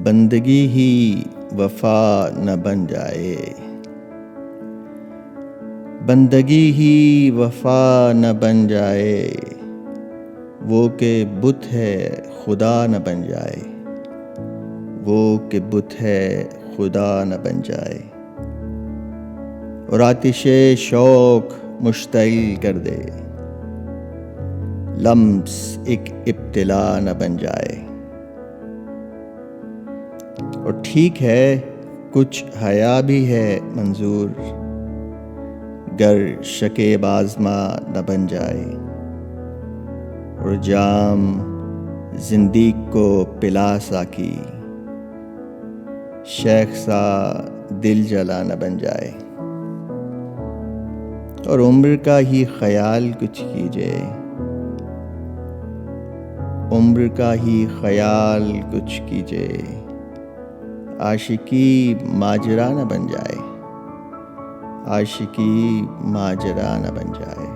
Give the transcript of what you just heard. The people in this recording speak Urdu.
بندگی ہی وفا نہ بن جائے، بندگی ہی وفا نہ بن جائے، وہ کہ بت ہے خدا نہ بن جائے، وہ کہ بت ہے خدا نہ بن جائے، اور آتش شوق مشتعل کر دے، لمس ایک ابتلا نہ بن جائے۔ اور ٹھیک ہے کچھ حیا بھی ہے منظور، گر شکیب آزما نہ بن جائے، اور جام زندیق کو پلا ساقی، شیخ سا دل جلا نہ بن جائے۔ اور عمر کا ہی خیال کچھ کیجئے، عمر کا ہی خیال کچھ کیجئے، عاشقی ماجرا نہ بن جائے، عاشقی ماجرا نہ بن جائے۔